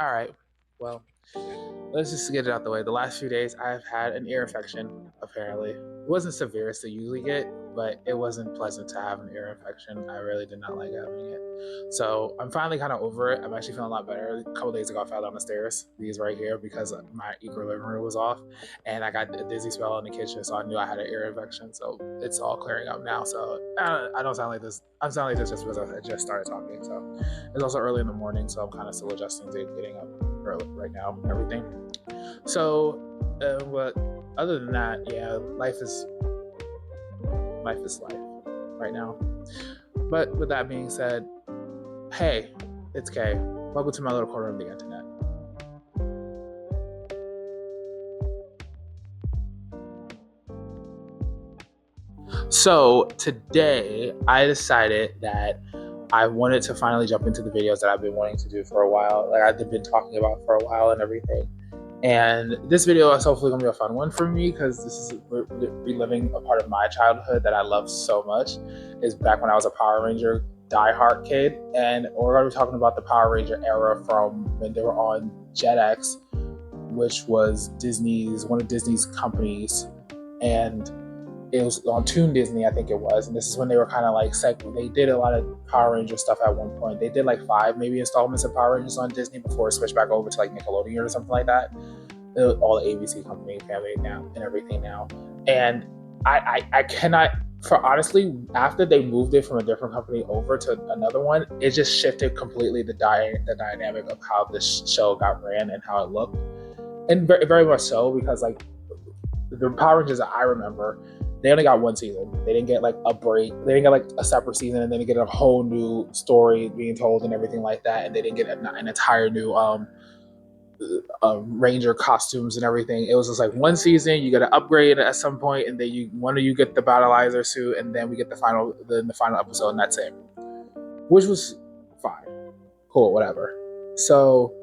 All right. Well, let's just get it out the way. The last few days, I've had an ear infection, apparently. It wasn't severe as they usually get, but it wasn't pleasant to have an ear infection. I really did not like having it. So I'm finally kind of over it. I'm actually feeling a lot better. A couple days ago, I fell down the stairs, these right here, because my equilibrium was off. And I got a dizzy spell in the kitchen, so I knew I had an ear infection. So it's all clearing up now. So I don't sound like this. I'm sounding like this just because I just started talking. So it's also early in the morning, so I'm kind of still adjusting to getting up early right now and everything. So, but other than that, yeah, life is life right now. But with that being said, hey, it's Kay. Welcome to my little corner of the internet. So today I decided that I wanted to finally jump into the videos that I've been wanting to do for a while, like I've been talking about for a while and everything. And this video is hopefully gonna be a fun one for me because this is reliving a part of my childhood that I love so much. Is back when I was a Power Ranger diehard kid, and we're gonna be talking about the Power Ranger era from when they were on Jetix, which was one of Disney's companies, and it was on Toon Disney, I think it was, and this is when they were kind of like they did a lot of Power Ranger stuff at one point. They did like 5 maybe installments of Power Rangers on Disney before it switched back over to like Nickelodeon or something like that. All the ABC company family now and everything now, and I cannot. For honestly, after they moved it from a different company over to another one, it just shifted completely the dynamic of how this show got ran and how it looked, and very, very much so because like the Power Rangers that I remember, they only got one season. They didn't get like a break. They didn't get like a separate season, and then they get a whole new story being told and everything like that. And they didn't get an entire new Ranger costumes and everything. It was just like one season. You got to upgrade at some point, and then one of you get the Battleizer suit, and then we get the final episode, and that's it. Which was fine, cool, whatever. So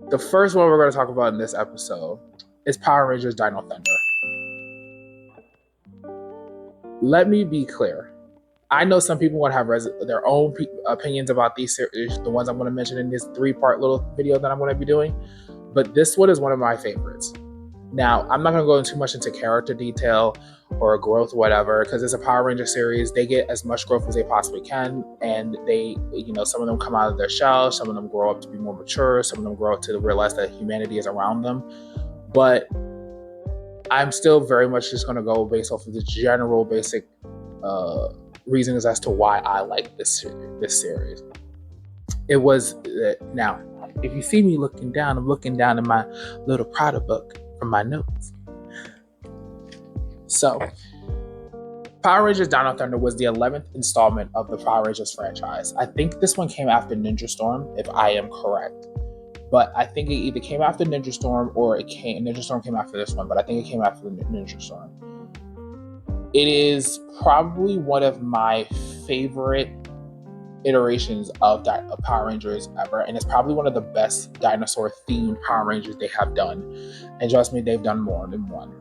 the first one we're going to talk about in this episode is Power Rangers Dino Thunder. Let me be clear. I know some people want to have their own opinions about these series, the ones I'm going to mention in this 3-part little video that I'm going to be doing, but this one is one of my favorites. Now, I'm not going to go too much into character detail or growth, whatever, because it's a Power Ranger series. They get as much growth as they possibly can, and some of them come out of their shell, some of them grow up to be more mature, some of them grow up to realize that humanity is around them. But I'm still very much just going to go based off of the general basic reasons as to why I like this series. It was now, if you see me looking down, I'm looking down in my little Prada book from my notes. So, Power Rangers Dino Thunder was the 11th installment of the Power Rangers franchise. I think this one came after Ninja Storm, if I am correct. But I think it either came after Ninja Storm or Ninja Storm came after this one, but I think it came after Ninja Storm. It is probably one of my favorite iterations of Power Rangers ever, and it's probably one of the best dinosaur-themed Power Rangers they have done. And trust me, they've done more than one.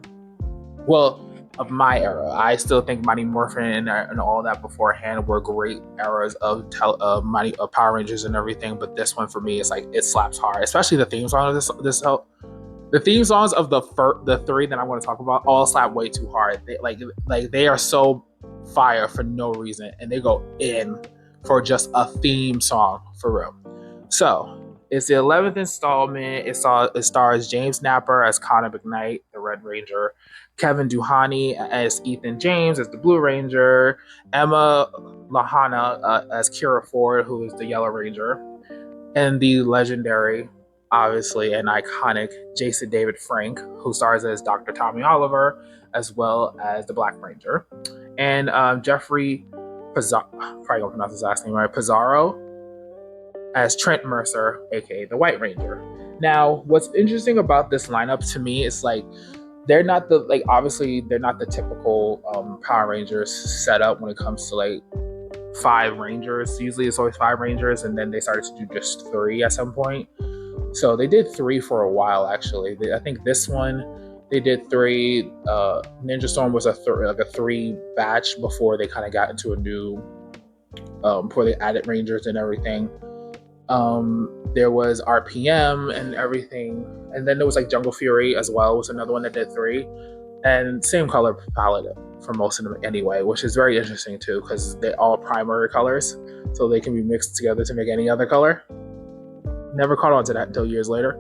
Well, of my era, I still think Mighty Morphin and all that beforehand were great eras of Power Rangers and everything. But this one for me is like it slaps hard, especially the theme song of this. The theme songs of the 3 that I want to talk about all slap way too hard. They are so fire for no reason, and they go in for just a theme song for real. So it's the 11th installment. It stars James Napper as Connor McKnight, the Red Ranger, Kevin Duhani as Ethan James as the Blue Ranger, Emma Lahana as Kira Ford, who is the Yellow Ranger, and the legendary, obviously, and iconic Jason David Frank, who stars as Dr. Tommy Oliver, as well as the Black Ranger, and Jeffrey Pizarro, probably gonna pronounce his last name right, Pizarro, as Trent Mercer, aka the White Ranger. Now, what's interesting about this lineup to me is like they're not obviously they're not the typical Power Rangers setup when it comes to like 5 Rangers. Usually it's always 5 Rangers, and then they started to do just 3 at some point. So they did 3 for a while, actually. I think this one, they did 3. Ninja Storm was a 3 batch before they kind of got into a new, before they added Rangers and everything. There was RPM and everything, and then there was like Jungle Fury as well. Was another one that did 3, and same color palette for most of them anyway, which is very interesting too because they're all primary colors, so they can be mixed together to make any other color. Never caught on to that until years later.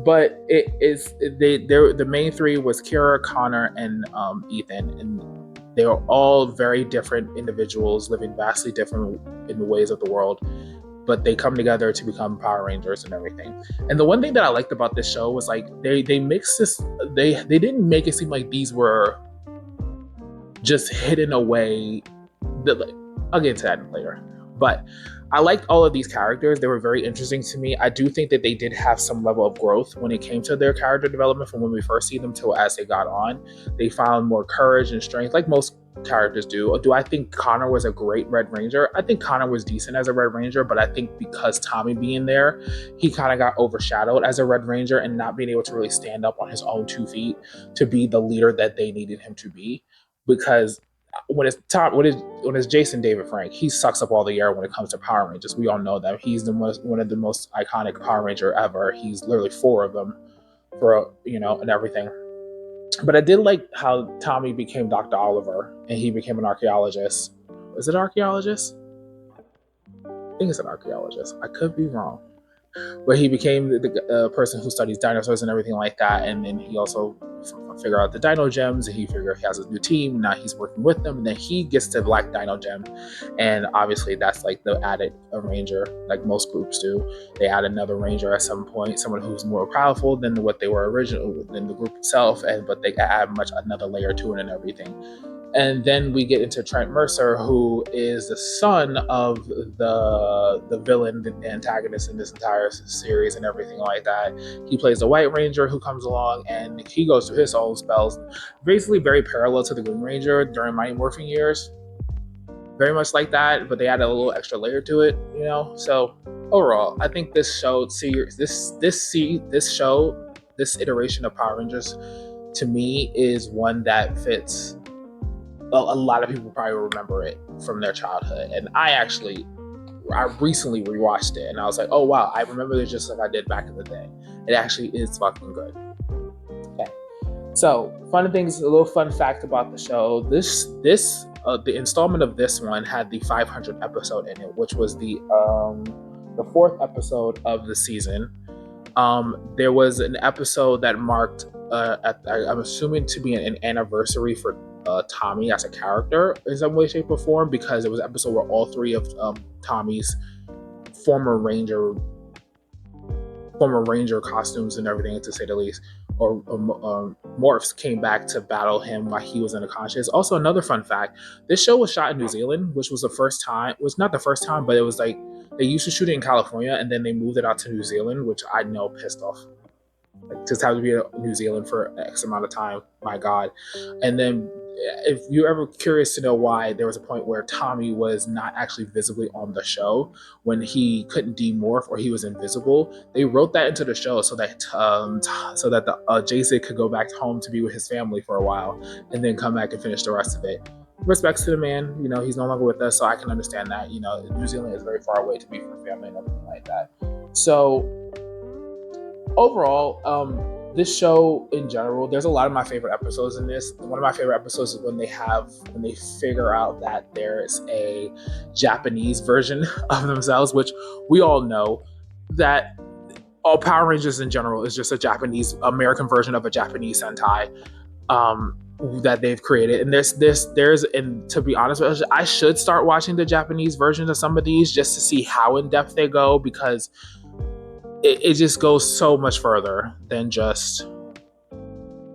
But it is the main 3 was Kira, Connor, and Ethan, and they are all very different individuals living vastly different in the ways of the world, but they come together to become Power Rangers and everything. And the one thing that I liked about this show was like they mixed this. They didn't make it seem like these were just hidden away. I'll get to that later, but I liked all of these characters. They were very interesting to me. I do think that they did have some level of growth when it came to their character development from when we first see them to as they got on. They found more courage and strength, like most characters do. Do I think Connor was a great Red Ranger? I think Connor was decent as a Red Ranger, but I think because Tommy being there, he kind of got overshadowed as a Red Ranger and not being able to really stand up on his own 2 feet to be the leader that they needed him to be. Because when it's Jason David Frank, he sucks up all the air when it comes to Power Rangers. We all know that he's one of the most iconic Power Ranger ever. He's literally 4 of them and everything. But I did like how Tommy became Dr. Oliver and he became an archaeologist. Is it an archaeologist? I think it's an archaeologist. I could be wrong. But he became the person who studies dinosaurs and everything like that. And then he also figure out the dino gems, and he has a new team. Now he's working with them, and then he gets the black dino gem, and obviously that's like the added a ranger, like most groups do. They add another ranger at some point, someone who's more powerful than what they were originally than the group itself, but they add another layer to it and everything. And then we get into Trent Mercer, who is the son of the villain, the antagonist in this entire series and everything like that. He plays the White Ranger who comes along and he goes through his own spells, basically very parallel to the Green Ranger during Mighty Morphin years. Very much like that, but they added a little extra layer to it, So overall, I think this show, this iteration of Power Rangers, to me, is one that fits. A lot of people probably remember it from their childhood, and I recently rewatched it, and I was like, oh wow, I remember this just like I did back in the day. It actually is fucking good. Okay, so fun things, a little fun fact about the show. The installment of this one had the 500th episode in it, which was the 4th episode of the season. There was an episode that marked, I'm assuming to be an anniversary for Tommy as a character in some way, shape, or form, because it was an episode where all 3 of Tommy's former Ranger costumes and everything, to say the least, or morphs, came back to battle him while he was unconscious. Also, another fun fact: this show was shot in New Zealand, which was the first time. It was not the first time, but it was like they used to shoot it in California, and then they moved it out to New Zealand, which I know pissed off. Like, just have to be in New Zealand for X amount of time. My God. And then if you're ever curious to know why, there was a point where Tommy was not actually visibly on the show when he couldn't demorph or he was invisible. They wrote that into the show so that the Jason could go back home to be with his family for a while and then come back and finish the rest of it. Respects to the man, he's no longer with us, so I can understand that. New Zealand is very far away to be from family and everything like that. So overall, this show in general, there's a lot of my favorite episodes in this. One of my favorite episodes is when they figure out that there's a Japanese version of themselves, which we all know that all Power Rangers in general is just a American version of a Japanese Sentai that they've created. And and to be honest with you, I should start watching the Japanese versions of some of these just to see how in depth they go, because it just goes so much further than just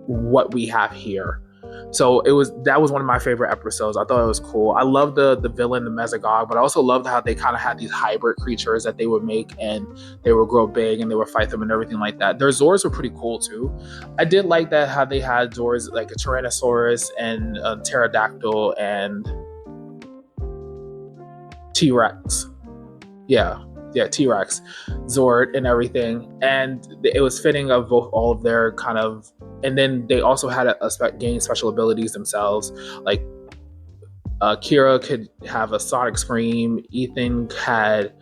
what we have here. So that was one of my favorite episodes. I thought it was cool. I love the villain, the Mesogog, but I also loved how they kind of had these hybrid creatures that they would make, and they would grow big and they would fight them and everything like that. Their Zords were pretty cool too. I did like that how they had Zords like a Tyrannosaurus and a Pterodactyl and T-Rex. Yeah, T-Rex, Zord, and everything, and it was fitting of all of their kind of. And then they also had gain special abilities themselves. Like Kira could have a sonic scream. Ethan had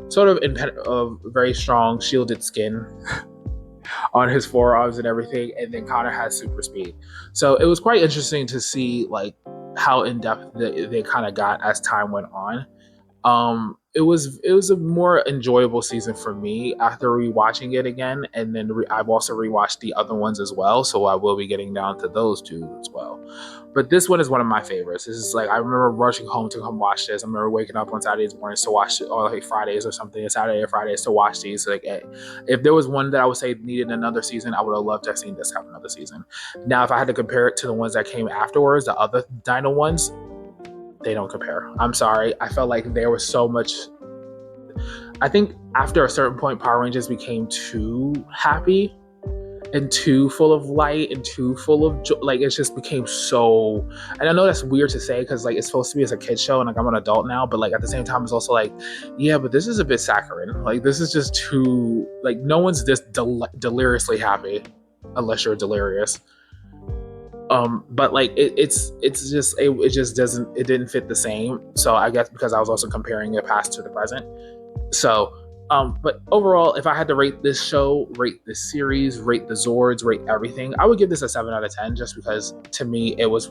sort of very strong shielded skin on his forearms and everything, and then Connor has super speed. So it was quite interesting to see like how in depth they kind of got as time went on. It was a more enjoyable season for me after rewatching it again, and then I've also rewatched the other ones as well, so I will be getting down to those two as well. But this one is one of my favorites. This is like I remember rushing home to come watch this. I remember waking up on Saturdays mornings to watch it, or like Fridays or something, Saturday or Fridays to watch these. Like, if there was one that I would say needed another season, I would have loved to have seen this have another season. Now, if I had to compare it to the ones that came afterwards, the other Dino ones, they don't compare. I'm sorry. I felt like there was so much. I think after a certain point, Power Rangers became too happy and too full of light and too full of joy. Like, it just became so. And I know that's weird to say because like it's supposed to be as a kid show, and like I'm an adult now, but like at the same time, it's also like, yeah, but this is a bit saccharine. Like, this is just too. Like, no one's this deliriously happy unless you're delirious. But like it didn't fit the same. So I guess because I was also comparing the past to the present. So but overall, if I had to rate this show, rate this series, rate the Zords, rate everything, I would give this a 7 out of 10 just because to me it was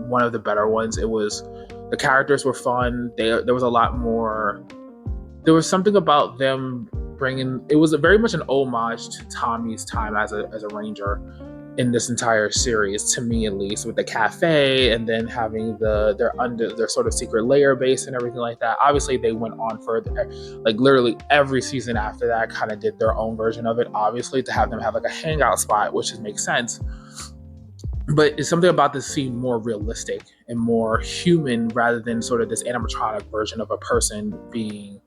one of the better ones. It was the characters were fun. There was a lot more. There was something about them bringing. It was very much an homage to Tommy's time as a ranger in this entire series, to me at least, with the cafe and then having their sort of secret layer base and everything like that. Obviously they went on further, like literally every season after that kind of did their own version of it, obviously, to have them have like a hangout spot, which makes sense. But it's something about this scene more realistic and more human rather than sort of this animatronic version of a person being.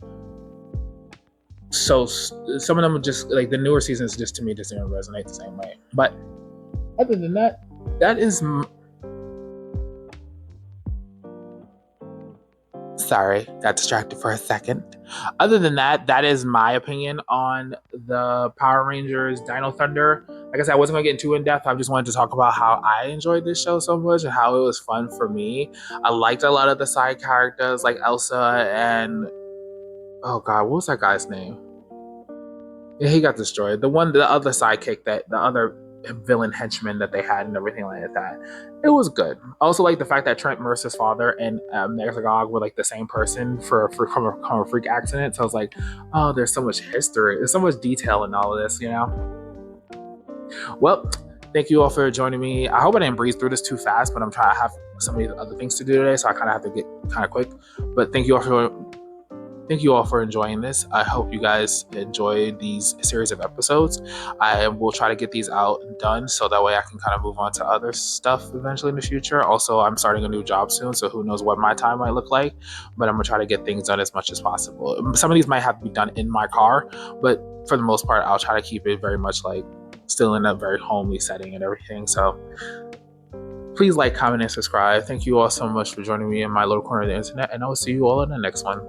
So some of them just like the newer seasons just to me just didn't resonate the same way. But other than that, that is. Sorry, got distracted for a second. Other than that, that is my opinion on the Power Rangers Dino Thunder. Like I said, I wasn't going to get too in depth. I just wanted to talk about how I enjoyed this show so much and how it was fun for me. I liked a lot of the side characters like Elsa and. Oh God, what was that guy's name? Yeah, he got destroyed. The other sidekick, that the other villain henchman that they had and everything like that. It was good. I also like the fact that Trent Mercer's father and Megazog were like the same person from a freak accident. So I was like, oh, there's so much history. There's so much detail in all of this, you know? Well, thank you all for joining me. I hope I didn't breeze through this too fast, but I'm trying to have some of these other things to do today, so I kind of have to get kind of quick. But thank you all for enjoying this. I hope you guys enjoy these series of episodes. I will try to get these out and done so that way I can kind of move on to other stuff eventually in the future. Also, I'm starting a new job soon, so who knows what my time might look like, but I'm gonna try to get things done as much as possible. Some of these might have to be done in my car, but for the most part, I'll try to keep it very much like still in a very homely setting and everything. So please like, comment, and subscribe. Thank you all so much for joining me in my little corner of the internet, and I will see you all in the next one.